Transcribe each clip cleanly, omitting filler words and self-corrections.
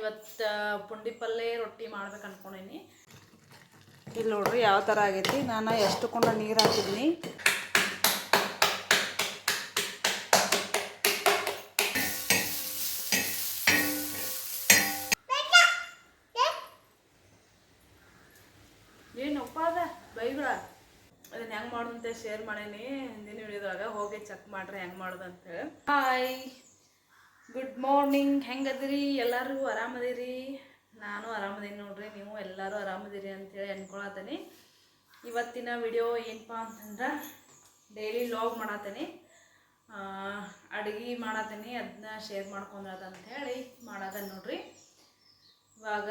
ಇವತ್ತು ಪುಂಡಿ ಪಲ್ಲೆ ರೊಟ್ಟಿ ಮಾಡ್ಬೇಕು ಅನ್ಕೊಂಡೀನಿ. ಇಲ್ಲಿ ನೋಡ್ರಿ ಯಾವ ಥರ ಆಗೈತಿ. ನಾನು ಎಷ್ಟು ಕೊಂಡ ನೀರು ಹಾಕಿದ್ದೀನಿ. ಏನು ಉಪ್ಪ ಅದ ಬೈಗಳ ಅದನ್ನ ಹೆಂಗೆ ಮಾಡೋದಂತೆ ಶೇರ್ ಮಾಡೀನಿ ಹಿಂದಿನ ವಿಡಿಯೋದಾಗ. ಹೋಗಿ ಚೆಕ್ ಮಾಡ್ರಿ ಹೆಂಗೆ ಮಾಡೋದು ಅಂತೇಳಿ. Hi, good morning. ಹೆಂಗದಿರಿ ಎಲ್ಲರೂ? ಆರಾಮದಿರಿ? ನಾನು ಆರಾಮದೀನಿ ನೋಡ್ರಿ. ನೀವು ಎಲ್ಲರೂ ಆರಾಮದಿರಿ ಅಂಥೇಳಿ ಅನ್ಕೊಳತೀನಿ. ಇವತ್ತಿನ ವಿಡಿಯೋ ಏನಪ್ಪ ಅಂತಂದ್ರೆ ಡೈಲಿ ವ್ಲಾಗ್ ಮಾಡತ್ತೀನಿ, ಅಡುಗೆ ಮಾಡತ್ತೀನಿ, ಅದನ್ನ ಶೇರ್ ಮಾಡ್ಕೊಂಡ್ರಂಥೇಳಿ ಮಾಡತ್ತೀನಿ ನೋಡ್ರಿ. ಇವಾಗ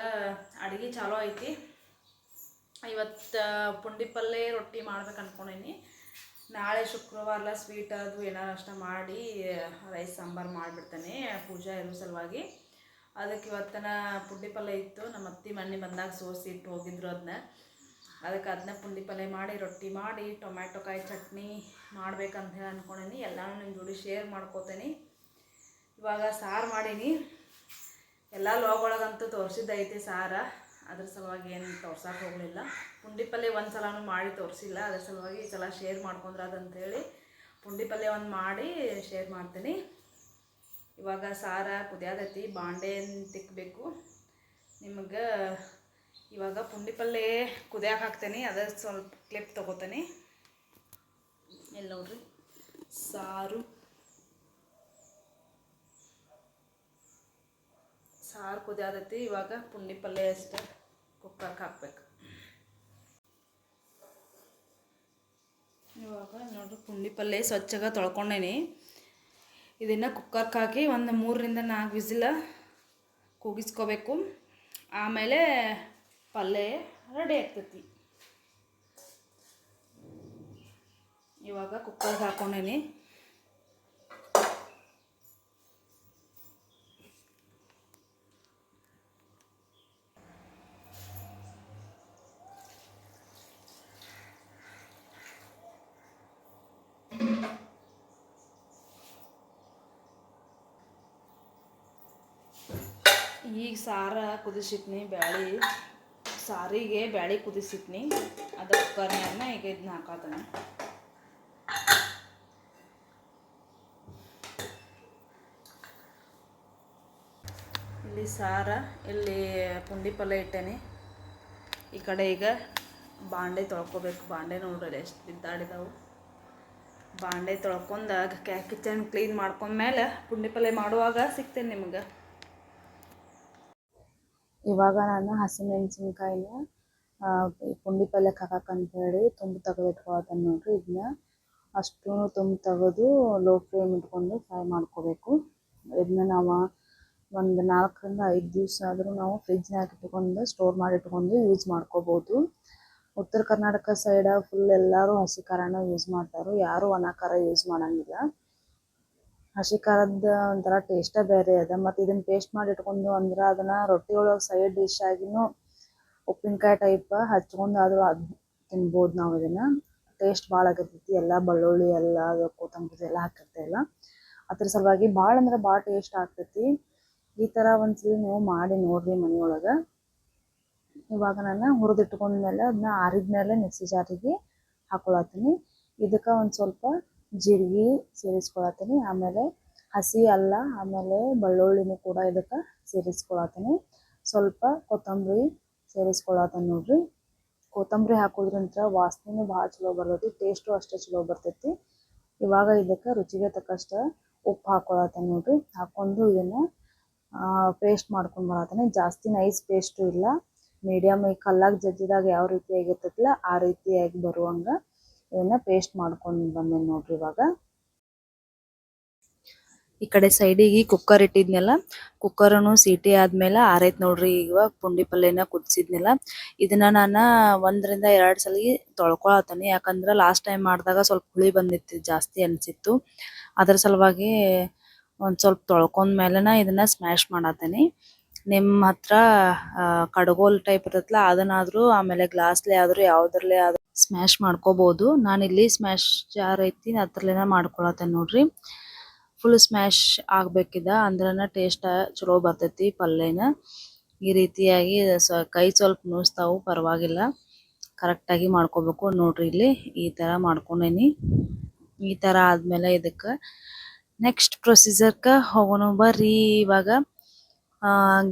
ಅಡುಗೆ ಚಾಲೂ ಐತಿ. ಇವತ್ತು ಪುಂಡಿ ಪಲ್ಲೆ ರೊಟ್ಟಿ ಮಾಡ್ಬೇಕು ಅನ್ಕೊಂಡೀನಿ. ನಾಳೆ ಶುಕ್ರವಾರ ಸ್ವೀಟ್ ಅದು ಏನಾರು ಅಷ್ಟ ಮಾಡಿ ರೈಸ್ ಸಾಂಬಾರು ಮಾಡಿಬಿಡ್ತೇನೆ ಪೂಜಾ ಇರೋ ಸಲುವಾಗಿ. ಅದಕ್ಕೆ ಇವತ್ತನ ಪುಂಡಿ ಪಲ್ಲೆ ಇತ್ತು. ನಮ್ಮ ಅತ್ತಿ ಮನೆ ಬಂದಾಗ ಸೋಸಿ ಇಟ್ಟು ಹೋಗಿದ್ರು ಅದನ್ನ ಪುಂಡಿ ಪಲ್ಲೆ ಮಾಡಿ ರೊಟ್ಟಿ ಮಾಡಿ ಟೊಮ್ಯಾಟೊ ಕಾಯಿ ಚಟ್ನಿ ಮಾಡ್ಬೇಕಂತ ಹೇಳಿ ಅಂದ್ಕೊಂಡೀನಿ. ಎಲ್ಲನೂ ನಿಮ್ಮ ಜೋಡಿ ಶೇರ್ ಮಾಡ್ಕೋತೀನಿ. ಇವಾಗ ಸಾರು ಮಾಡೀನಿ. ಎಲ್ಲ ಲಾಗ್ ಒಳಗಂತೂ ತೋರಿಸಿದ್ದೈತಿ ಸಾರು. ಅದ್ರ ಸಲುವಾಗಿ ಏನು ತೋರ್ಸಕ್ಕೆ ಹೋಗಲಿಲ್ಲ. ಪುಂಡಿ ಪಲ್ಲೆ ಒಂದು ಸಲನೂ ಮಾಡಿ ತೋರಿಸಿಲ್ಲ. ಅದ್ರ ಸಲುವಾಗಿ ಈ ಸಲ ಶೇರ್ ಮಾಡ್ಕೊಂಡ್ರೆ ಅದಂತೇಳಿ ಪುಂಡಿ ಪಲ್ಲೆ ಒಂದು ಮಾಡಿ ಶೇರ್ ಮಾಡ್ತೀನಿ. ಇವಾಗ ಸಾರು ಕುದಿಯೋದೈತಿ, ಬಾಂಡೆ ತಿಕ್ಕಬೇಕು ನಿಮಗೆ. ಇವಾಗ ಪುಂಡಿ ಪಲ್ಲೆ ಕುದಿಯೋಕೆ ಹಾಕ್ತೀನಿ. ಅದ್ರ ಸ್ವಲ್ಪ ಕ್ಲಿಪ್ ತೊಗೋತೀನಿ. ಇಲ್ಲಿ ನೋಡ್ರಿ ಸಾರು ಕುದಿಯೋದೈತಿ. ಇವಾಗ ಪುಂಡಿ ಪಲ್ಲೆ ಅಷ್ಟೇ ಕುಕ್ಕರ್ಗೆ ಹಾಕ್ಬೇಕು. ಇವಾಗ ನೋಡ್ರಿ ಪುಂಡಿ ಪಲ್ಲೆ ಸ್ವಚ್ಛಗೆ ತೊಳ್ಕೊಂಡೇನಿ. ಇದನ್ನು ಕುಕ್ಕರ್ಗೆ ಹಾಕಿ ಒಂದು 3 ರಿಂದ 4 ವಿಸಿಲ್ ಕೂಗಿಸ್ಕೋಬೇಕು. ಆಮೇಲೆ ಪಲ್ಯ ರೆಡಿ ಆಗ್ತೈತಿ. ಇವಾಗ ಕುಕ್ಕರ್ಗೆ ಹಾಕ್ಕೊಂಡೇನಿ. ಈಗ ಸಾರು ಕುದಿಸಿಟ್ನಿ, ಸಾರಿಗೆ ಬ್ಯಾಳಿ ಕುದಿಸಿಟ್ನಿ. ಅದು ಕುಕ್ಕರ್ನಾಗ ಈಗ ಇದನ್ನ ಹಾಕತಾನೆ. ಇಲ್ಲಿ ಸಾರು, ಇಲ್ಲಿ ಪುಂಡಿ ಪಲ್ಲೆ ಇಟ್ಟೇನೆ. ಈ ಕಡೆ ಈಗ ಬಾಂಡೆ ತೊಳ್ಕೊಬೇಕು. ಬಾಂಡೆ ನೋಡ್ರಿ ಎಷ್ಟು ಬಿದ್ದಾಡಿದಾವು. ಬಾಂಡೆ ತೊಳ್ಕೊಂಡು ಕಿಚನ್ ಕ್ಲೀನ್ ಮಾಡ್ಕೊಂಡ್ಮೇಲೆ ಪುಂಡಿ ಪಲ್ಲೆ ಮಾಡುವಾಗ ಸಿಗ್ತೇನೆ ನಿಮ್ಗೆ. ಇವಾಗ ನಾನು ಹಸಿಮೆಣಸಿನ್ಕಾಯಿನ ಪುಂಡಿ ಪಲ್ಯಕ್ಕೆ ಹಾಕಕ್ಕಂತೇಳಿ ತುಂಬಿ ತೆಗೆದಿಟ್ಕೊಳ್ತಾನೆ ನೋಡ್ರಿ. ಇದನ್ನ ಅಷ್ಟು ತುಂಬಿ ತೆಗೆದು ಲೋ ಫ್ಲೇಮ್ ಇಟ್ಕೊಂಡು ಫ್ರೈ ಮಾಡ್ಕೋಬೇಕು. ಇದನ್ನ ನಾವು ಒಂದು 4 ರಿಂದ 5 ದಿವಸ ಆದರೂ ನಾವು ಫ್ರಿಜ್ನಾಗ ಇಟ್ಕೊಂಡು ಸ್ಟೋರ್ ಮಾಡಿ ಇಟ್ಕೊಂಡು ಯೂಸ್ ಮಾಡ್ಕೋಬೋದು. ಉತ್ತರ ಕರ್ನಾಟಕ ಸೈಡ್ ಫುಲ್ ಎಲ್ಲರೂ ಹಸಿ ಖಾರನ ಯೂಸ್ ಮಾಡ್ತಾರೆ. ಯಾರೂ ಒಣ ಖಾರ ಯೂಸ್ ಮಾಡೋಂಗಿಲ್ಲ. ಹಸಿ ಖಾರದ ಒಂಥರ ಟೇಸ್ಟೇ ಬೇರೆ ಅದ. ಮತ್ತು ಇದನ್ನು ಪೇಸ್ಟ್ ಮಾಡಿ ಇಟ್ಕೊಂಡು ಅಂದ್ರೆ ಅದನ್ನು ರೊಟ್ಟಿ ಒಳಗೆ ಸೈಡ್ ಡಿಶ್ ಆಗಿನೂ ಉಪ್ಪಿನಕಾಯಿ ಟೈಪ್ ಹಚ್ಕೊಂಡು ಆದರೂ ಅದು ತಿನ್ಬೋದು ನಾವು. ಇದನ್ನು ಟೇಸ್ಟ್ ಭಾಳ ಆಗಿರ್ತೈತಿ. ಎಲ್ಲ ಬೆಳ್ಳುಳ್ಳಿ ಎಲ್ಲ ಕೊತ್ತಂಬರಿ ಎಲ್ಲ ಹಾಕಿರ್ತೀವಲ್ಲ, ಅದ್ರ ಸಲುವಾಗಿ ಭಾಳ ಅಂದ್ರೆ ಭಾಳ ಟೇಸ್ಟ್ ಆಗ್ತೈತಿ. ಈ ಥರ ಒಂದ್ಸಲಿ ನೀವು ಮಾಡಿ ನೋಡ್ರಿ ಮನೆಯೊಳಗೆ. ಇವಾಗ ನಾನು ಹುರಿದಿಟ್ಕೊಂಡ್ಮೇಲೆ ಅದನ್ನ ಆರಿದ್ಮೇಲೆ ಮಿಕ್ಸಿ ಜಾರಿಗೆ ಹಾಕೊಳತ್ತೀನಿ. ಇದಕ್ಕೆ ಒಂದು ಸ್ವಲ್ಪ ಜೀರಿಗೆ ಸೇರಿಸ್ಕೊಳತ್ತೀನಿ. ಆಮೇಲೆ ಹಸಿ ಅಲ್ಲ, ಆಮೇಲೆ ಬೆಳ್ಳುಳ್ಳಿನೂ ಕೂಡ ಇದಕ್ಕೆ ಸೇರಿಸ್ಕೊಳತ್ತೀನಿ. ಸ್ವಲ್ಪ ಕೊತ್ತಂಬರಿ ಸೇರಿಸ್ಕೊಳತ್ತೀನಿ ನೋಡ್ರಿ. ಕೊತ್ತಂಬರಿ ಹಾಕೋದ್ರಿಂದ ವಾಸನೆನೂ ಭಾಳ ಚಲೋ ಬರ್ತೈತಿ, ಟೇಸ್ಟು ಅಷ್ಟೇ ಚಲೋ ಬರ್ತೈತಿ. ಇವಾಗ ಇದಕ್ಕೆ ರುಚಿಗೆ ತಕ್ಕಷ್ಟು ಉಪ್ಪು ಹಾಕೊಳತ್ತೀನಿ ನೋಡ್ರಿ. ಹಾಕೊಂಡು ಇದನ್ನು ಪೇಸ್ಟ್ ಮಾಡ್ಕೊಂಡು ಬರತ್ತೀನಿ. ಜಾಸ್ತಿ ನೈಸ್ ಪೇಸ್ಟು ಇಲ್ಲ, ಮೀಡಿಯಮ್ ಈ ಕಲ್ಲಾಗ ಜಜ್ಜಿದಾಗ ಯಾವ ರೀತಿಯಾಗಿರ್ತೈತಿಲ್ಲ ಆ ರೀತಿಯಾಗಿ ಬರುವಂಗೆ ಇದನ್ನು ಪೇಸ್ಟ್ ಮಾಡ್ಕೊಂಡು ಬಂದೇನೆ ನೋಡ್ರಿ. ಇವಾಗ ಈ ಕಡೆ ಸೈಡಿಗೆ ಕುಕ್ಕರ್ ಇಟ್ಟಿದ್ನೆಲ್ಲ, ಕುಕ್ಕರನು ಸೀಟಿ ಆದ್ಮೇಲೆ ಆರೈತ್ ನೋಡ್ರಿ. ಈಗ ಪುಂಡಿ ಪಲ್ಯನ ಕುದಿಸಿದ್ನೆಲ್ಲ ಇದನ್ನ ನಾನು 1 ರಿಂದ 2 ಸಲ ತೊಳ್ಕೊಳತೀನಿ. ಯಾಕಂದ್ರೆ ಲಾಸ್ಟ್ ಟೈಮ್ ಮಾಡಿದಾಗ ಸ್ವಲ್ಪ ಹುಳಿ ಬಂದಿತ್ತು, ಜಾಸ್ತಿ ಅನಿಸಿತ್ತು. ಅದ್ರ ಸಲುವಾಗಿ ಒಂದು ಸ್ವಲ್ಪ ತೊಳ್ಕೊಂಡ್ಮೇಲೆನ ಇದನ್ನ ಸ್ಮ್ಯಾಶ್ ಮಾಡತ್ತೀನಿ. ನಿಮ್ಮ ಹತ್ರ ಕಡ್ಗೋಲ್ ಟೈಪ್ ಇರುತ್ತಲ್ಲ ಅದನ್ನಾದ್ರೂ, ಆಮೇಲೆ ಗ್ಲಾಸ್ಲೆ ಆದ್ರೂ ಯಾವುದ್ರಲ್ಲೇ ಆದ್ರೂ ಸ್ಮ್ಯಾಶ್ ಮಾಡ್ಕೋಬಹುದು. ನಾನಿಲ್ಲಿ ಸ್ಮ್ಯಾಶ್ ಜಾರ್ ಐತಿ ಅದ್ರಲ್ಲೇನ ಮಾಡ್ಕೊಳತ್ತೇನೆ ನೋಡ್ರಿ. ಫುಲ್ ಸ್ಮ್ಯಾಶ್ ಆಗ್ಬೇಕಿದ ಅಂದ್ರನ ಟೇಸ್ಟ್ ಚಲೋ ಬರ್ತೈತಿ ಪಲ್ಯನ. ಈ ರೀತಿಯಾಗಿ ಕೈ ಸ್ವಲ್ಪ ನುಸ್ತಾವು ಪರವಾಗಿಲ್ಲ, ಕರೆಕ್ಟಾಗಿ ಮಾಡ್ಕೋಬೇಕು. ನೋಡ್ರಿ ಇಲ್ಲಿ ಈ ಥರ ಮಾಡ್ಕೊಂಡೇನಿ. ಈ ಥರ ಆದ್ಮೇಲೆ ಇದಕ್ಕೆ ನೆಕ್ಸ್ಟ್ ಪ್ರೊಸೀಜರ್ಗೆ ಹೋಗೋಣ ಬರ್ರಿ. ಇವಾಗ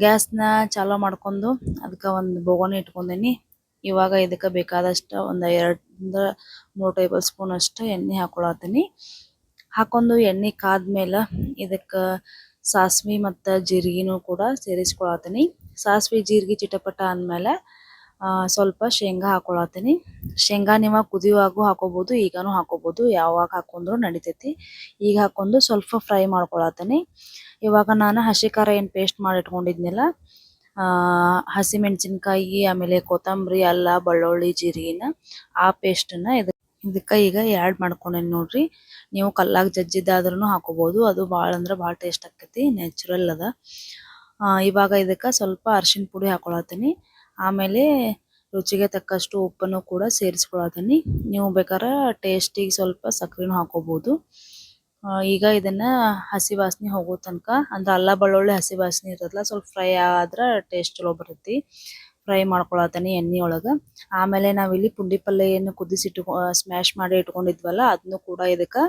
ಗ್ಯಾಸ್ನ ಚಾಲೂ ಮಾಡ್ಕೊಂಡು ಅದಕ್ಕೆ ಒಂದು ಬೋಗಣಿ ಇಟ್ಕೊಂಡೇನಿ. ಇವಾಗ ಇದಕ್ಕೆ ಬೇಕಾದಷ್ಟು ಒಂದು 2-3 ಟೇಬಲ್ ಸ್ಪೂನ್ ಅಷ್ಟು ಎಣ್ಣೆ ಹಾಕೊಳತ್ತೀನಿ. ಹಾಕೊಂಡು ಎಣ್ಣೆ ಕಾದ್ಮೇಲೆ ಇದಕ್ಕೆ ಸಾಸ್ವಿ ಮತ್ತು ಜೀರಿಗೆನೂ ಕೂಡ ಸೇರಿಸ್ಕೊಳತ್ತೀನಿ. ಸಾಸ್ವಿ ಜೀರಿಗೆ ಚಿಟಪಟ ಅಂದಮೇಲೆ ಸ್ವಲ್ಪ ಶೇಂಗಾ ಹಾಕೊಳತ್ತೀನಿ. ಶೇಂಗಾ ನೀವು ಕುದಿಯುವಾಗೂ ಹಾಕೋಬೋದು, ಈಗನೂ ಹಾಕೋಬೋದು, ಯಾವಾಗ ಹಾಕೊಂಡ್ರು ನಡಿತೈತಿ. ಈಗ ಹಾಕೊಂಡು ಸ್ವಲ್ಪ ಫ್ರೈ ಮಾಡ್ಕೊಳತ್ತೀನಿ. ಇವಾಗ ನಾನು ಹಸಿ ಖಾರ ಏನು ಪೇಸ್ಟ್ ಮಾಡಿ ಇಟ್ಕೊಂಡಿದ್ನಲ್ಲ, ಹಸಿಮೆಣಸಿನ್ಕಾಯಿ ಆಮೇಲೆ ಕೊತ್ತಂಬರಿ, ಅಲ್ಲ, ಬೆಳ್ಳುಳ್ಳಿ, ಜೀರಿಗೆನ ಆ ಪೇಸ್ಟನ್ನು ಇದಕ್ಕೆ ಈಗ ಆ್ಯಡ್ ಮಾಡ್ಕೊಂಡೇನಿ ನೋಡ್ರಿ. ನೀವು ಕಲ್ಲಾಗ ಜಜ್ಜಿದ್ದಾದ್ರೂ ಹಾಕೋಬೋದು, ಅದು ಭಾಳ ಅಂದ್ರೆ ಭಾಳ ಟೇಸ್ಟ್ ಆಕೈತಿ, ನ್ಯಾಚುರಲ್ ಅದ. ಇವಾಗ ಇದಕ್ಕೆ ಸ್ವಲ್ಪ ಅರಿಶಿನ ಪುಡಿ ಹಾಕೊಳತ್ತೀನಿ. ಆಮೇಲೆ ರುಚಿಗೆ ತಕ್ಕಷ್ಟು ಉಪ್ಪನ್ನು ಕೂಡ ಸೇರಿಸ್ಕೊಳತ್ತೀನಿ. ನೀವು ಬೇಕಾದ್ರೆ ಟೇಸ್ಟಿಗೆ ಸ್ವಲ್ಪ ಸಕ್ಕರೆನೂ ಹಾಕೋಬೋದು. ಈಗ ಇದನ್ನ ಹಸಿ ವಾಸನೆ ಹೋಗೋ ತನಕ, ಅಂದ್ರೆ ಅಲ್ಲ ಬೆಳ್ಳುಳ್ಳಿ ಹಸಿ ವಾಸನೆ ಇರ್ತದಲ್ಲ, ಸ್ವಲ್ಪ ಫ್ರೈ ಆದ್ರೆ ಟೇಸ್ಟ್ ಚಲೋ ಬರ್ತೈತಿ. ಫ್ರೈ ಮಾಡ್ಕೊಳತ್ತೀನಿ ಎಣ್ಣೆ ಒಳಗೆ. ಆಮೇಲೆ ನಾವಿಲ್ಲಿ ಪುಂಡಿ ಪಲ್ಯ ಏನು ಸ್ಮ್ಯಾಶ್ ಮಾಡಿ ಇಟ್ಕೊಂಡಿದ್ವಲ್ಲ, ಅದನ್ನು ಕೂಡ ಇದಕ್ಕೆ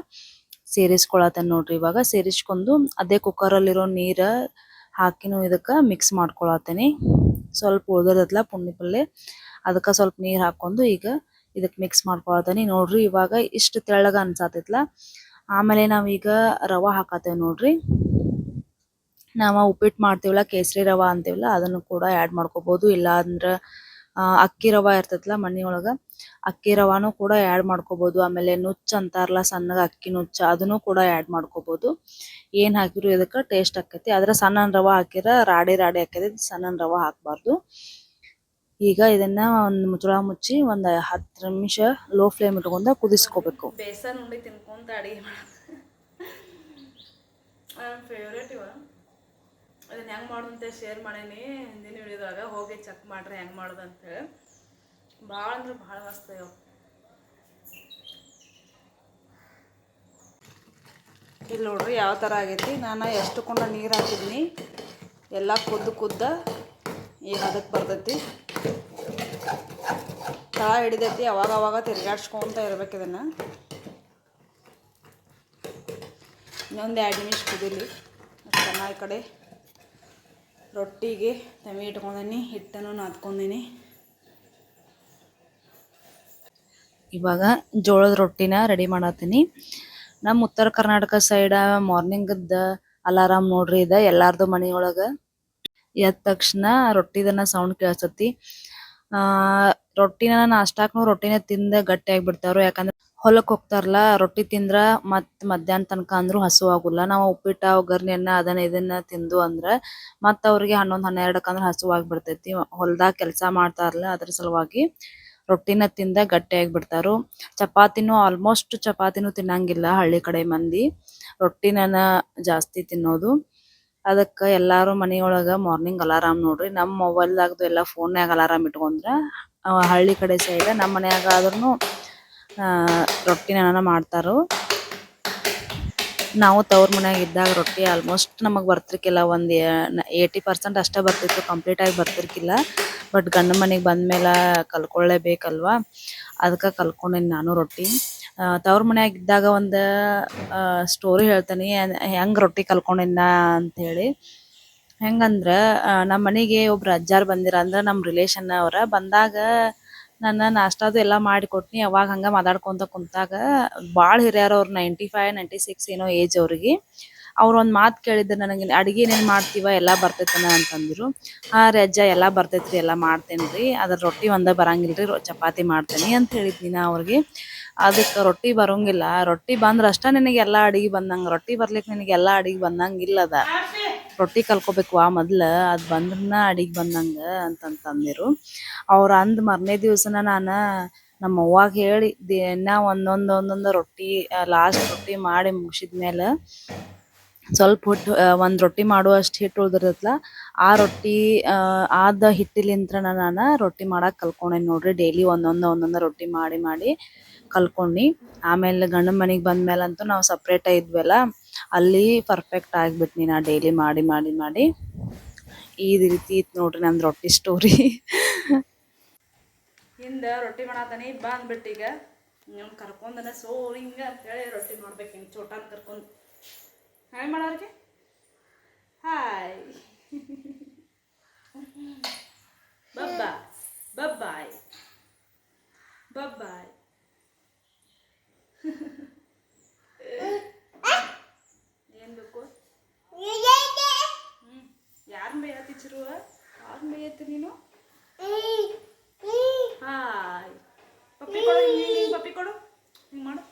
ಸೇರಿಸ್ಕೊಳತ್ತೀನಿ ನೋಡ್ರಿ. ಇವಾಗ ಸೇರಿಸ್ಕೊಂಡು ಅದೇ ಕುಕ್ಕರಲ್ಲಿರೋ ನೀರು ಹಾಕಿನೂ ಇದಕ್ಕೆ ಮಿಕ್ಸ್ ಮಾಡ್ಕೊಳತ್ತೀನಿ. ಸ್ವಲ್ಪ ಉಳ್ದಿರ್ತಲ್ಲ ಪುಂಡಿ ಪಲ್ಯ, ಅದಕ್ಕೆ ಸ್ವಲ್ಪ ನೀರು ಹಾಕೊಂಡು ಈಗ ಇದಕ್ಕೆ ಮಿಕ್ಸ್ ಮಾಡ್ಕೊಳತ್ತೀನಿ ನೋಡ್ರಿ. ಇವಾಗ ಇಷ್ಟು ತೆಳ್ಳಗ ಅನ್ಸಾತೈತ್ಲ, ಆಮೇಲೆ ನಾವೀಗ ರವೆ ಹಾಕತ್ತೇವೆ ನೋಡ್ರಿ. ನಾವು ಉಪ್ಪಿಟ್ಟು ಮಾಡ್ತೀವಲ್ಲ, ಕೇಸರಿ ರವೆ ಅಂತೀವಲ್ಲ, ಅದನ್ನು ಕೂಡ ಆ್ಯಡ್ ಮಾಡ್ಕೋಬೋದು. ಇಲ್ಲ ಅಂದ್ರೆ ಅಕ್ಕಿ ರವೆ ಇರ್ತೈತಲ್ಲ ಮನೆ ಒಳಗೆ, ಅಕ್ಕಿ ರವಾನು ಕೂಡ ಆ್ಯಡ್ ಮಾಡ್ಕೋಬೋದು. ಆಮೇಲೆ ನುಚ್ಚು ಅಂತಾರಲ್ಲ ಸಣ್ಣಗೆ, ಅಕ್ಕಿ ನುಚ್ಚು, ಅದನ್ನು ಕೂಡ ಆ್ಯಡ್ ಮಾಡ್ಕೋಬೋದು. ಏನು ಹಾಕಿದ್ರು ಇದಕ್ಕೆ ಟೇಸ್ಟ್ ಆಕೈತಿ. ಆದ್ರೆ ಸಣ್ಣ ರವೆ ಹಾಕಿದ್ರೆ ರಾಡಿ ರಾಡಿ ಆಕೈತಿ, ಸಣ್ಣ ರವೆ ಹಾಕಬಾರ್ದು. ಈಗ ಇದನ್ನ ಒಂದು ಮುಚ್ಚಳ ಮುಚ್ಚಿ ಒಂದು 10 ನಿಮಿಷ ಲೋ ಫ್ಲೇಮ್ ಇಟ್ಕೊಂಡು ಕುದಿಸ್ಕೋಬೇಕು. ಬೇಸನ್ ಉಂಡೆ ತಿನ್ಕೊಂತ ಅಡಿಗೆ ಮಾಡೋದು ನನ್ನ ಫೇವ್ರೇಟ್. ಇವ ಅದನ್ನ ಹೆಂಗೆ ಮಾಡೋದಂತ ಶೇರ್ ಮಾಡೀನಿ ಹಿಂದಿನ ವಿಡಿಯೋದಾಗ, ಹೋಗಿ ಚೆಕ್ ಮಾಡ್ರಿ ಹೆಂಗೆ ಮಾಡೋದು ಅಂತೇಳಿ. ಭಾಳ ಅಂದ್ರೆ ಭಾಳ ಮಸ್ತ್ ಇವ. ಇಲ್ಲಿ ನೋಡ್ರಿ ಯಾವ ಥರ ಆಗೈತಿ. ನಾನು ಎಷ್ಟು ಕೊಂಡ ನೀರು ಹಾಕಿದ್ನಿ, ಎಲ್ಲ ಕುದ್ದ ಈಗ ಅದಕ್ಕೆ ಬರ್ತೈತಿ. ತಳ ಹಿಡಿದೈತಿ, ಅವಾಗ ತಿರ್ಗಾಡ್ಸ್ಕೊಂತ ಇರ್ಬೇಕು ಇದನ್ನು. ಇನ್ನೊಂದು 2 ನಿಮಿಷ ಕುದೀಲಿ ಚೆನ್ನಾಗಿ. ಕಡೆ ರೊಟ್ಟಿಗೆ ತಮಿ ಇಟ್ಕೊಂಡೀನಿ, ಹಿಟ್ಟನ್ನು ನಾದ್ಕೊಂಡೀನಿ. ಇವಾಗ ಜೋಳದ ರೊಟ್ಟಿನ ರೆಡಿ ಮಾಡತ್ತೀನಿ. ನಮ್ಮ ಉತ್ತರ ಕರ್ನಾಟಕ ಸೈಡ ಮಾರ್ನಿಂಗದ ಅಲಾರಾಮ್ ನೋಡ್ರಿ ಇದು. ಎಲ್ಲಾರ್ದು ಮನೆಯೊಳಗೆ ಎದ್ದ ತಕ್ಷಣ ರೊಟ್ಟಿದನ್ನ ಸೌಂಡ್ ಕೇಳಿಸ್ತತಿ. ರೊಟ್ಟಿನ ನಾಷ್ಟಾಕ್ನು ರೊಟ್ಟಿನ ತಿಂದ ಗಟ್ಟಿ ಆಗಿಬಿಡ್ತಾರು. ಯಾಕಂದ್ರೆ ಹೊಲಕ್ಕೆ ಹೋಗ್ತಾರಲ್ಲ, ರೊಟ್ಟಿ ತಿಂದ್ರ ಮತ್ತು ಮಧ್ಯಾಹ್ನ ತನಕ ಅಂದ್ರೂ ಹಸುವಾಗುಲ್ಲ. ನಾವು ಉಪ್ಪಿಟ್ಟು ಒಗ್ಗರ್ಣೆಯನ್ನ ಅದನ್ನ ಇದನ್ನ ತಿಂದು ಅಂದ್ರೆ ಮತ್ತು ಅವ್ರಿಗೆ 11-12 ಅಂದ್ರೆ ಹಸುವಾಗಿಬಿಡ್ತೈತಿ. ಹೊಲ್ದಾಗ ಕೆಲಸ ಮಾಡ್ತಾರಲ್ಲ, ಅದ್ರ ಸಲುವಾಗಿ ರೊಟ್ಟಿನ ತಿಂದ ಗಟ್ಟಿ ಆಗಿಬಿಡ್ತಾರು. ಚಪಾತಿನೂ ಆಲ್ಮೋಸ್ಟ್ ಚಪಾತಿನೂ ತಿನ್ನಂಗಿಲ್ಲ ಹಳ್ಳಿ ಕಡೆ ಮಂದಿ, ರೊಟ್ಟಿನ ಜಾಸ್ತಿ ತಿನ್ನೋದು. ಅದಕ್ಕೆ ಎಲ್ಲಾರು ಮನೆಯೊಳಗೆ ಮಾರ್ನಿಂಗ್ ಅಲಾರಾಮ್ ನೋಡ್ರಿ. ನಮ್ಮ ಮೊಬೈಲ್ದಾಗ್ದು ಎಲ್ಲ ಫೋನ್ಯಾಗ ಅಲಾರಾಮ್ ಇಟ್ಕೊಂಡ್ರೆ, ಹಳ್ಳಿ ಕಡೆ ಸೈಡ್ ನಮ್ಮ ಮನ್ಯಾಗ ಆದ್ರೂ ರೊಟ್ಟಿನ ಮಾಡ್ತಾರೋ. ನಾವು ತವ್ರ ಮನ್ಯಾಗ ಇದ್ದಾಗ ರೊಟ್ಟಿ ಆಲ್ಮೋಸ್ಟ್ ನಮಗೆ ಬರ್ತಿರ್ಕಿಲ್ಲ. ಒಂದು 80% ಅಷ್ಟೇ ಬರ್ತಿತ್ತು, ಕಂಪ್ಲೀಟಾಗಿ ಬರ್ತಿರ್ಕಿಲ್ಲ. ಬಟ್ ಗಂಡ ಮನೆಗೆ ಬಂದಮೇಲೆ ಕಲ್ಕೊಳ್ಳೇಬೇಕಲ್ವಾ, ಅದಕ್ಕೆ ಕಲ್ಕೊಂಡೇನಿ ನಾನು ರೊಟ್ಟಿ. ತವ್ರ ಮನ್ಯಾಗ ಇದ್ದಾಗ ಒಂದು ಸ್ಟೋರಿ ಹೇಳ್ತೀನಿ, ಹೆಂಗೆ ರೊಟ್ಟಿ ಕಲ್ಕೊಂಡಿನ ಅಂಥೇಳಿ. ಹೆಂಗಂದ್ರೆ ನಮ್ಮ ಮನೆಗೆ ಒಬ್ರು ಅಜ್ಜಾರು ಬಂದಿರ, ಅಂದ್ರೆ ನಮ್ಮ ರಿಲೇಷನ್ ಅವರ ಬಂದಾಗ ನಾನು ನಾಷ್ಟಾದು ಎಲ್ಲ ಮಾಡಿ ಕೊಟ್ನಿ. ಅವಾಗ ಹಂಗೆ ಮಾತಾಡ್ಕೊತ ಕುಂತಾಗ ಭಾಳ ಹಿರಿಯರು ಅವ್ರು, 95-96 ಏನೋ ಏಜ್ ಅವ್ರಿಗೆ. ಅವ್ರು ಒಂದು ಮಾತು ಕೇಳಿದ್ರು ನನಗೆ, ಅಡುಗೆ ಏನೇನು ಮಾಡ್ತೀವ ಎಲ್ಲ ಬರ್ತೈತನ ಅಂತಂದ್ರು. ಹಾಂ ರೀ ಅಜ್ಜ ಎಲ್ಲ ಬರ್ತೈತ್ರಿ, ಎಲ್ಲ ಮಾಡ್ತೇನೆ ರೀ, ಅದ್ರ ರೊಟ್ಟಿ ಒಂದೇ ಬರಂಗಿಲ್ಲ ರೀ, ಚಪಾತಿ ಮಾಡ್ತೇನೆ ಅಂತ ಹೇಳಿದ್ನಿ ನಾ ಅವ್ರಿಗೆ. ಅದಕ್ಕೆ ರೊಟ್ಟಿ ಬರೋಂಗಿಲ್ಲ, ರೊಟ್ಟಿ ಬಂದ್ರೆ ಅಷ್ಟೇ ನಿನಗೆ ಎಲ್ಲ ಅಡುಗೆ ಬಂದಂಗೆ, ರೊಟ್ಟಿ ಬರ್ಲಿಕ್ಕೆ ನಿನಗೆ ಎಲ್ಲ ಅಡುಗೆ ಬಂದಂಗಿಲ್ಲದ, ರೊಟ್ಟಿ ಕಲ್ಕೋಬೇಕು ಮೊದ್ಲು, ಅದು ಬಂದ್ರನ ಅಡಿಗೆ ಬಂದಂಗೆ ಅಂತಂದಿರು. ಅವ್ರು ಅಂದ ಮರನೇ ದಿವ್ಸನ ನಾನು ನಮ್ಮ ಅವ್ವಾಗ ಹೇಳಿ ದಿನ ಒಂದೊಂದು ರೊಟ್ಟಿ, ಲಾಸ್ಟ್ ರೊಟ್ಟಿ ಮಾಡಿ ಮುಗಿಸಿದ್ಮೇಲೆ ಸ್ವಲ್ಪ ಒಂದು ರೊಟ್ಟಿ ಮಾಡುವಷ್ಟು ಹಿಟ್ಟು ಉಳ್ದಿರ್ತಲ್ಲ, ಆ ರೊಟ್ಟಿ ಆದ ಹಿಟ್ಟಿಲಿಂತ್ರ ನಾನು ರೊಟ್ಟಿ ಮಾಡಕ್ಕೆ ಕಲ್ಕೊಂಡೇನಿ ನೋಡ್ರಿ. ಡೈಲಿ ಒಂದೊಂದು ರೊಟ್ಟಿ ಮಾಡಿ ಕಲ್ಕೊಂಡು. ಆಮೇಲೆ ಗಂಡನ ಮನೆಗೆ ಬಂದ್ಮೇಲಂತೂ ನಾವು ಸಪ್ರೇಟಾಗಿ ಇದ್ವಲ್ಲ, ಅಲ್ಲಿ ಪರ್ಫೆಕ್ಟ್ ಆಗಿಬಿಟ್ನಿ ನಾ ಡೈಲಿ ಮಾಡಿ ಮಾಡಿ ಮಾಡಿ. ಈ ರೀತಿ ಇತ್ತು ನೋಡ್ರಿ ನಂದು ರೊಟ್ಟಿ ಸ್ಟೋರಿ. ಹಿಂದೆ ರೊಟ್ಟಿ ಮಾಡತ್ತಾನೆ ಬಂದ್ಬಿಟ್ಟು ಈಗ ನೀವು ಕರ್ಕೊಂಡನ ಸೋ ಹಿಂಗೆ ಅಂತೇಳಿ ರೊಟ್ಟಿ ಮಾಡ್ಬೇಕು. ಹಿಂಗೆ ಚೋಟಾನ್ ಕರ್ಕೊಂಡು ಹಾಯ್ ಮಾಡೋರಿಗೆ ಹಾಯ್ ಬಬ್ಬಾಯ್ ಬಬ್ಬಾಯ್ ಬಬ್ಬಾಯ್. ಏನು ಬೇಕು? ಯಾರನ್ನ ಬೇಯತ್ತಿ ಚಿರುವ? ಯಾರನ್ನ ಬೇಯತ್ತಿ ನೀನು? ಹಾಯ್ ಪಪ್ಪಿ ಕೊಡು, ಹಿಂಗೆ ಪಪ್ಪಿ ಕೊಡು, ಹಿಂಗೆ ಮಾಡು.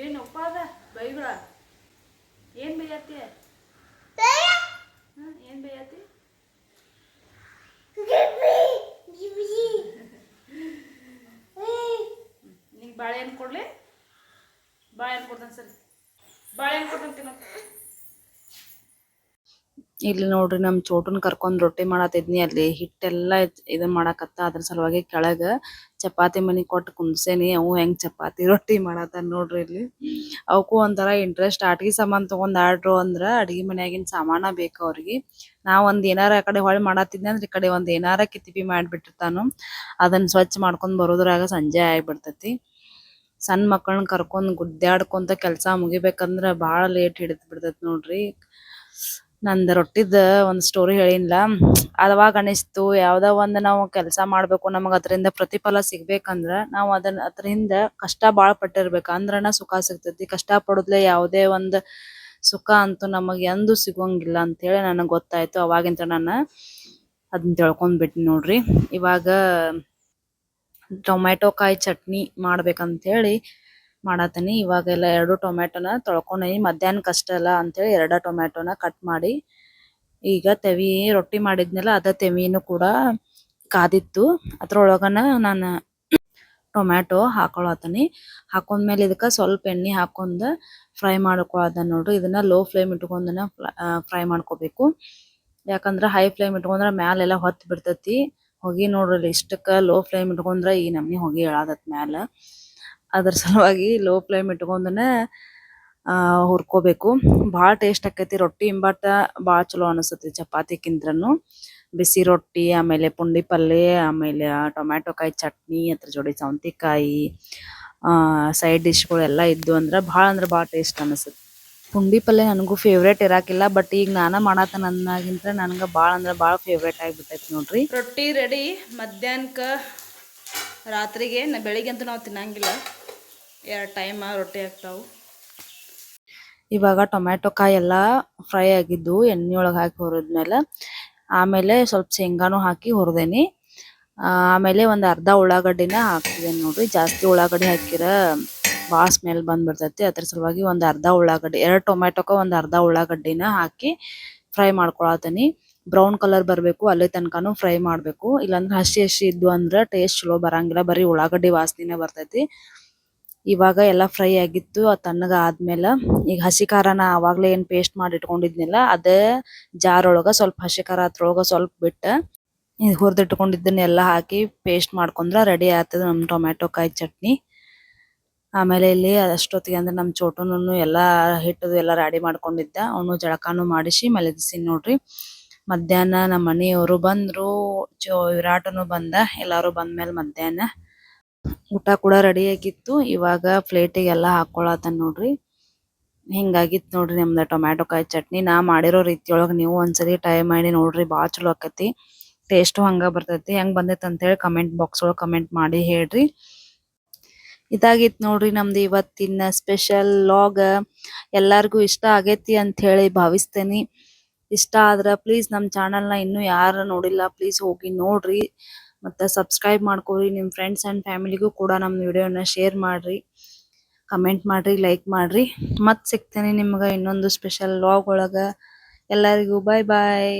ಏನು ಒಪ್ಪ ಅದ ಬೈಗಳ? ಏನು ಬೇಯತ್ತಿ? ಏನು ಬೇಯತ್ತಿ? ನಿಂಗೆ ಬಾಳೆಹಣ್ಣು ಕೊಡ್ಲಿ? ಬಾಳೆಹಣ್ಣು ಕೊಡ್ತಾನೆ ಸರಿ, ಬಾಳೆಹಣ್ಣು ಕೊಡ್ತಾನೆ ತಿನ್ನೋ. ಇಲ್ಲಿ ನೋಡ್ರಿ ನಮ್ಮ ಚೋಟನ್ ಕರ್ಕೊಂಡ್ ರೊಟ್ಟಿ ಮಾಡತ್ತಿದ್ನಿ. ಅಲ್ಲಿ ಹಿಟ್ಟೆಲ್ಲ ಇದನ್ನ ಮಾಡಾಕತ್ತ. ಅದ್ರ ಸಲುವಾಗಿ ಕೆಳಗ ಚಪಾತಿ ಮನಿ ಕೊಟ್ಟು ಕುಂದ್ಸೇನಿ. ಅವು ಹೆಂಗ್ ಚಪಾತಿ ರೊಟ್ಟಿ ಮಾಡತ್ತ ನೋಡ್ರಿ. ಇಲ್ಲಿ ಅವಕ್ಕೂ ಒಂಥರ ಇಂಟ್ರೆಸ್ಟ್. ಆಟಿಗೆ ಸಾಮಾನ್ ತಗೊಂಡ್ ಆಡ್ರು ಅಂದ್ರ ಅಡಿಗೆ ಮನ್ಯಾಗಿನ ಸಾಮಾನ ಬೇಕು ಅವ್ರಿಗೆ. ನಾ ಒಂದ್ ಏನಾರ ಆ ಕಡೆ ಹೊಳ್ ಮಾಡತ್ತಿದ್ನಿ ಅಂದ್ರೆ ಈ ಕಡೆ ಒಂದ್ ಏನಾರ ಕಿತ್ತಿಪಿ ಮಾಡ್ಬಿಟ್ಟಿರ್ತಾನು. ಅದನ್ನ ಸ್ವಚ್ಛ ಮಾಡ್ಕೊಂಡ್ ಬರೋದ್ರಾಗ ಸಂಜೆ ಆಗ್ಬಿಡ್ತೈತಿ. ಸಣ್ಣ ಮಕ್ಕಳನ್ನ ಕರ್ಕೊಂಡ್ ಗುದ್ದಾಡ್ಕೊಂತ ಕೆಲ್ಸ ಮುಗಿಬೇಕಂದ್ರ ಬಾಳ ಲೇಟ್ ಹಿಡಿದ್ ಬಿಡ್ತೈತಿ ನೋಡ್ರಿ. ನಂದು ರೊಟ್ಟಿದ ಒಂದು ಸ್ಟೋರಿ ಹೇಳಿನ್ಲ, ಅವಾಗ ಅನಿಸ್ತು ಯಾವ್ದೋ ಒಂದು ನಾವು ಕೆಲಸ ಮಾಡ್ಬೇಕು, ನಮಗ್ ಅದರಿಂದ ಪ್ರತಿಫಲ ಸಿಗ್ಬೇಕಂದ್ರ ನಾವು ಅದರಿಂದ ಕಷ್ಟ ಬಾಳ ಪಟ್ಟಿರ್ಬೇಕು, ಅಂದ್ರನ ಸುಖ ಸಿಗ್ತೈತಿ. ಕಷ್ಟ ಪಡುದ್ಲೆ ಯಾವುದೇ ಒಂದು ಸುಖ ಅಂತೂ ನಮಗ್ ಎಂದು ಸಿಗೋಂಗಿಲ್ಲ ಅಂತ ಹೇಳಿ ನನಗ್ ಗೊತ್ತಾಯ್ತು. ಅವಾಗಿಂತ ನಾನು ಅದನ್ನ ತಿಳ್ಕೊಂಡ್ ಬಿಟ್ನಿ ನೋಡ್ರಿ. ಇವಾಗ ಟೊಮ್ಯಾಟೊ ಕಾಯಿ ಚಟ್ನಿ ಮಾಡ್ಬೇಕಂತ ಹೇಳಿ ಮಾಡತೀನಿ. ಇವಾಗೆಲ್ಲ 2 ಟೊಮ್ಯಾಟೊನ ತೊಳ್ಕೊಂಡೇನಿ. ಮಧ್ಯಾಹ್ನಕ್ಕೆ ಅಷ್ಟಲ್ಲ ಅಂತೇಳಿ 2 ಟೊಮ್ಯಾಟೊನ ಕಟ್ ಮಾಡಿ ಈಗ ತೆವಿ ರೊಟ್ಟಿ ಮಾಡಿದ್ನಲ್ಲ ಅದ ತೆವಿನೂ ಕೂಡ ಕಾದಿತ್ತು. ಅದ್ರೊಳಗನ ನಾನು ಟೊಮ್ಯಾಟೊ ಹಾಕೊಳತೀನಿ. ಹಾಕೊಂಡ್ಮೇಲೆ ಇದಕ್ಕೆ ಸ್ವಲ್ಪ ಎಣ್ಣೆ ಹಾಕೊಂಡ್ ಫ್ರೈ ಮಾಡ್ಕೊಳದ ನೋಡ್ರಿ. ಇದನ್ನ ಲೋ ಫ್ಲೇಮ್ ಇಟ್ಕೊಂಡನ ಫ್ರೈ ಮಾಡ್ಕೋಬೇಕು. ಯಾಕಂದ್ರ ಹೈ ಫ್ಲೇಮ್ ಇಟ್ಕೊಂಡ್ರ ಮ್ಯಾಲೆಲ್ಲ ಹೊತ್ತು ಬಿಡ್ತೈತಿ ಹೊಗಿ. ನೋಡ್ರಿ ಇಷ್ಟಕ್ಕ ಲೋ ಫ್ಲೇಮ್ ಇಟ್ಕೊಂಡ್ರ ಈ ನಮ್ನಿ ಹೊಗಿ ಹೇಳಾದತ್ ಮ್ಯಾಲ. ಅದ್ರ ಸಲುವಾಗಿ ಲೋ ಫ್ಲೇಮ್ ಇಟ್ಕೊಂಡನ ಹುರ್ಕೋಬೇಕು. ಭಾಳ ಟೇಸ್ಟ್ ಆಕೈತಿ ರೊಟ್ಟಿ. ಇಂಬಾಟ ಭಾಳ ಚಲೋ ಅನಿಸ್ತೈತಿ ಚಪಾತಿಕ್ಕಿಂತನು. ಬಿಸಿ ರೊಟ್ಟಿ, ಆಮೇಲೆ ಪುಂಡಿ ಪಲ್ಯ, ಆಮೇಲೆ ಟೊಮ್ಯಾಟೊ ಕಾಯಿ ಚಟ್ನಿ, ಅದ್ರ ಜೋಡಿ ಸೌಂತಿಕಾಯಿ ಸೈಡ್ ಡಿಶ್ಗಳು ಎಲ್ಲ ಇದ್ದು ಅಂದ್ರೆ ಭಾಳ ಟೇಸ್ಟ್ ಅನಿಸ್ತೈತಿ. ಪುಂಡಿ ಪಲ್ಯ ನನಗೂ ಫೇವ್ರೇಟ್ ಇರಾಕಿಲ್ಲ, ಬಟ್ ಈಗ ನಾನ ಮಾಡತ್ತ ನನ್ನಾಗಿಂತ ನನಗೆ ಭಾಳ ಫೇವ್ರೇಟ್ ಆಗಿಬಿಟ್ಟೈತಿ ನೋಡ್ರಿ. ರೊಟ್ಟಿ ರೆಡಿ. ಮಧ್ಯಾಹ್ನಕ್ಕೆ ರಾತ್ರಿಗೆ ಬೆಳಿಗ್ಗೆ ಅಂತೂ ನಾವು ತಿನ್ನಂಗಿಲ್ಲ, 2 ಟೈಮ್ ರೊಟ್ಟಿ ಆಗ್ತಾವು. ಇವಾಗ ಟೊಮ್ಯಾಟೊ ಕಾಯಿ ಎಲ್ಲ ಫ್ರೈ ಆಗಿದ್ದು ಎಣ್ಣೆ ಒಳಗೆ ಹಾಕಿ ಹುರಿದ್ಮೇಲೆ ಆಮೇಲೆ ಸ್ವಲ್ಪ ಶೇಂಗಾನು ಹಾಕಿ ಹುರಿದೇನಿ. ಆಮೇಲೆ ಒಂದು ಅರ್ಧ ಉಳ್ಳಾಗಡ್ಡಿನ ಹಾಕ್ತಿದ್ದೇನೆ ನೋಡ್ರಿ. ಜಾಸ್ತಿ ಉಳ್ಳಾಗಡ್ಡಿ ಹಾಕಿರ ಭಾಳ ಸ್ಮೆಲ್ ಬಂದ್ಬಿಡ್ತೈತಿ. ಅದ್ರ ಸಲುವಾಗಿ ಒಂದು ಅರ್ಧ ಉಳ್ಳಾಗಡ್ಡಿ, 2 ಟೊಮ್ಯಾಟೊಕ ಒಂದು ಅರ್ಧ ಉಳ್ಳಾಗಡ್ಡಿನ ಹಾಕಿ ಫ್ರೈ ಮಾಡ್ಕೊಳತೀನಿ. ಬ್ರೌನ್ ಕಲರ್ ಬರಬೇಕು ಅಲ್ಲಿ ತನಕನೂ ಫ್ರೈ ಮಾಡಬೇಕು. ಇಲ್ಲಾಂದ್ರೆ ಹಸಿ ಇದ್ದು ಅಂದ್ರೆ ಟೇಸ್ಟ್ ಚಲೋ ಬರಂಗಿಲ್ಲ, ಬರೀ ಉಳ್ಳಾಗಡ್ಡಿ ವಾಸನೆ ಬರ್ತೈತಿ. ಇವಾಗ ಎಲ್ಲ ಫ್ರೈ ಆಗಿತ್ತು. ತಣ್ಣಗ ಆದ್ಮೇಲೆ ಈಗ ಹಸಿ ಖಾರನ ಅವಾಗಲೇ ಏನು ಪೇಸ್ಟ್ ಮಾಡಿ ಇಟ್ಕೊಂಡಿದ್ನಿಲ್ಲ ಅದೇ ಜಾರ್ ಒಳಗೆ ಸ್ವಲ್ಪ ಹಸಿ ಖಾರ ಅದ್ರೊಳಗೆ ಸ್ವಲ್ಪ ಬಿಟ್ಟು ಹುರಿದಿಟ್ಕೊಂಡಿದ್ದನ್ನೆಲ್ಲ ಹಾಕಿ ಪೇಸ್ಟ್ ಮಾಡ್ಕೊಂಡ್ರೆ ರೆಡಿ ಆಗ್ತದೆ ನಮ್ಮ ಟೊಮ್ಯಾಟೊ ಕಾಯಿ ಚಟ್ನಿ. ಆಮೇಲೆ ಇಲ್ಲಿ ಅಷ್ಟೊತ್ತಿಗೆ ಅಂದ್ರೆ ನಮ್ಮ ಚೋಟುನು ಎಲ್ಲ ಹಿಟ್ಟದು ಎಲ್ಲ ರೆಡಿ ಮಾಡ್ಕೊಂಡಿದ್ದ. ಅವನು ಜಳಕಾನು ಮಾಡಿಸಿ ಮಲಗಿಸಿ ನೋಡ್ರಿ. ಮಧ್ಯಾಹ್ನ ನಮ್ಮ ಮನೆಯವರು ಬಂದ್ರು, ವಿರಾಟನು ಬಂದ. ಎಲ್ಲಾರು ಬಂದ್ಮೇಲೆ ಮಧ್ಯಾಹ್ನ ಊಟ ಕೂಡ ರೆಡಿ ಆಗಿತ್ತು. ಇವಾಗ ಪ್ಲೇಟಿಗೆಲ್ಲ ಹಾಕೊಳತನ್ ನೋಡ್ರಿ. ಹಿಂಗಾಗಿತ್ತು ನೋಡ್ರಿ ನಮ್ದು ಟೊಮ್ಯಾಟೊ ಕಾಯಿ ಚಟ್ನಿ. ನಾ ಮಾಡಿರೋ ರೀತಿಯೊಳಗೆ ನೀವು ಒಂದ್ಸರಿ ಟ್ರೈ ಮಾಡಿ ನೋಡ್ರಿ, ಭಾಳ ಚಲೋ ಆಕತಿ. ಟೇಸ್ಟು ಹಂಗ ಬರ್ತೈತಿ. ಹೆಂಗ್ ಬಂದೈತೆ ಅಂತೇಳಿ ಕಮೆಂಟ್ ಬಾಕ್ಸ್ ಒಳಗೆ ಕಮೆಂಟ್ ಮಾಡಿ ಹೇಳ್ರಿ. ಇದಾಗಿತ್ತು ನೋಡ್ರಿ ನಮ್ದು ಇವತ್ತಿನ ಸ್ಪೆಷಲ್ ಲಾಗ್. ಎಲ್ಲಾರ್ಗು ಇಷ್ಟ ಆಗೈತಿ ಅಂತ ಹೇಳಿ ಭಾವಿಸ್ತೇನೆ. ಇಷ್ಟ ಆದ್ರ ಪ್ಲೀಸ್ ನಮ್ಮ ಚಾನಲ್ನ ಇನ್ನೂ ಯಾರು ನೋಡಿಲ್ಲ ಪ್ಲೀಸ್ ಹೋಗಿ ನೋಡ್ರಿ. ಮತ್ತೆ ಸಬ್ಸ್ಕ್ರೈಬ್ ಮಾಡ್ಕೊರಿ. ನಿಮ್ಮ ಫ್ರೆಂಡ್ಸ್ ಆ್ಯಂಡ್ ಫ್ಯಾಮಿಲಿಗೂ ಕೂಡ ನಮ್ಮ ವಿಡಿಯೋನ ಶೇರ್ ಮಾಡ್ರಿ, ಕಮೆಂಟ್ ಮಾಡ್ರಿ, ಲೈಕ್ ಮಾಡ್ರಿ. ಮತ್ತೆ ಸಿಗ್ತೇನೆ ನಿಮ್ಗೆ ಇನ್ನೊಂದು ಸ್ಪೆಷಲ್ ಲಾಗ್ ಒಳಗೆ. ಎಲ್ಲರಿಗೂ ಬಾಯ್ ಬಾಯ್.